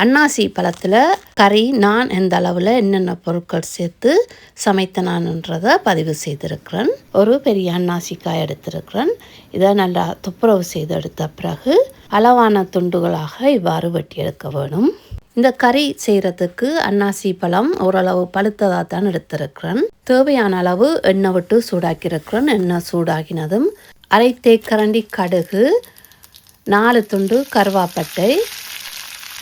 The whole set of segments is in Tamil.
அன்னாசி பழத்தில் கறி நான் எந்த அளவில் என்னென்ன பொருட்கள் சேர்த்து சமைத்தனான்றதை பதிவு செய்திருக்கிறேன். ஒரு பெரிய அன்னாசிக்காய் எடுத்திருக்கிறேன். இதை நல்லா துப்புரவு செய்து எடுத்த பிறகு அளவான துண்டுகளாக இவ்வாறு வெட்டி எடுக்க வேணும். இந்த கறி செய்கிறதுக்கு அன்னாசி பழம் ஓரளவு பழுத்ததாக தான் எடுத்திருக்கிறேன். தேவையான அளவு எண்ணெய் விட்டு சூடாக்கியிருக்கிறேன். எண்ணெய் சூடாகினதும் அரை தேக்கரண்டி கடுகு, 4 துண்டு கருவாப்பட்டை,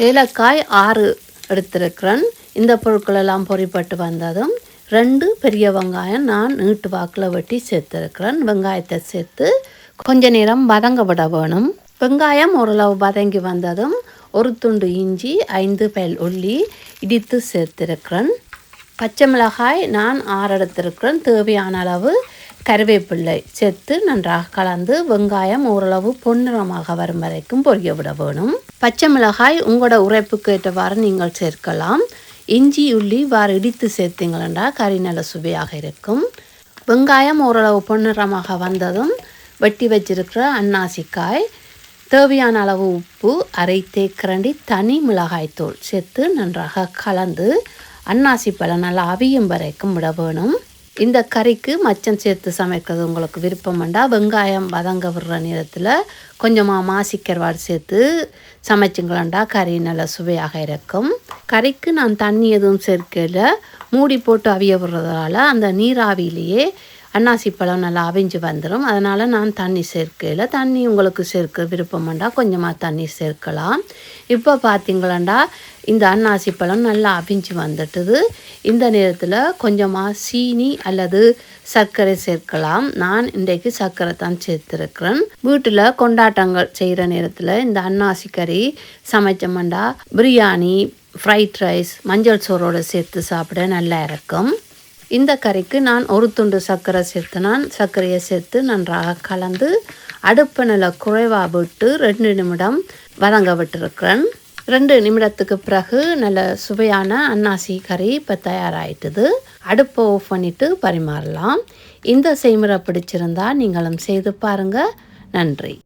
ஏலக்காய் 6 எடுத்திருக்கிறேன். இந்த பொருட்களெல்லாம் பொரிப்பட்டு வந்ததும் 2 பெரிய வெங்காயம் நான் நீட்டு வாக்கில் வெட்டி சேர்த்துருக்கிறேன். வெங்காயத்தை சேர்த்து கொஞ்ச நேரம் வதங்க விட வேணும். வெங்காயம் ஓரளவு வதங்கி வந்ததும் 1 துண்டு இஞ்சி, 5 பல் உள்ளி இடித்து சேர்த்திருக்கிறேன். பச்சை மிளகாய் நான் 6 எடுத்திருக்கிறேன். தேவையான அளவு கருவேப்பிள்ளை சேர்த்து நன்றாக கலந்து வெங்காயம் ஓரளவு பொன்னிறமாக வரும் வரைக்கும் பொரிய விட வேணும். பச்சை மிளகாய் உங்களோட உரைப்புக்கு ஏற்றவாறு நீங்கள் சேர்க்கலாம். இஞ்சி உள்ளி வாறு இடித்து சேர்த்தீங்களா கறி நல்ல சுவையாக இருக்கும். வெங்காயம் ஓரளவு பொன்னிறமாக வந்ததும் வெட்டி வச்சிருக்கிற அன்னாசிக்காய், தேவையான அளவு உப்பு, அரை தேக்கரண்டி தனி மிளகாய் தூள் சேர்த்து நன்றாக கலந்து அன்னாசி பழம் நல்லா அவியும் வரைக்கும் விட வேணும். இந்த கறிக்கு மச்சம் சேர்த்து சமைக்கிறது உங்களுக்கு விருப்பம் வேண்டாம். வெங்காயம் வதங்க விடுற நேரத்தில் கொஞ்சமாக மாசிக்கருவாடு சேர்த்து சமைச்சிங்களா கறி நல்ல சுவையாக இருக்கும். கறிக்கு நான் தண்ணி எதுவும் சேர்க்கல, மூடி போட்டு அவிய விடுறதால அந்த நீராவிலேயே அன்னாசி பழம் நல்லா அவிஞ்சு வந்துடும். அதனால் நான் தண்ணி சேர்க்கல. தண்ணி உங்களுக்கு சேர்க்க விருப்பம் வேண்டாம், கொஞ்சமாக தண்ணி சேர்க்கலாம். இப்போ பார்த்திங்களா இந்த அன்னாசி பழம் நல்லா அவிஞ்சு வந்துட்டுது. இந்த நேரத்தில் கொஞ்சமாக சீனி அல்லது சர்க்கரை சேர்க்கலாம். நான் இன்றைக்கு சர்க்கரை தான் சேர்த்துருக்கிறேன். வீட்டில் கொண்டாட்டங்கள் செய்கிற நேரத்தில் இந்த அன்னாசி கறி சமைச்சோம்னா பிரியாணி, ஃப்ரைட் ரைஸ், மஞ்சள் சோறோடு சேர்த்து சாப்பிட நல்லா இருக்கும். இந்த கறிக்கு நான் 1 துண்டு சர்க்கரை சேர்த்து சர்க்கரையை சேர்த்து நன்றாக கலந்து அடுப்பு நல்லா குறைவாக விட்டு 2 நிமிடம் வதங்க விட்டுருக்கிறேன். 2 நிமிடத்துக்கு பிறகு நல்ல சுவையான அன்னாசி கறி இப்போ தயாராகிட்டுது. அடுப்பை ஆஃப் பண்ணிவிட்டு பரிமாறலாம். இந்த செய்முறை பிடிச்சிருந்தா நீங்களும் செய்து பாருங்கள். நன்றி.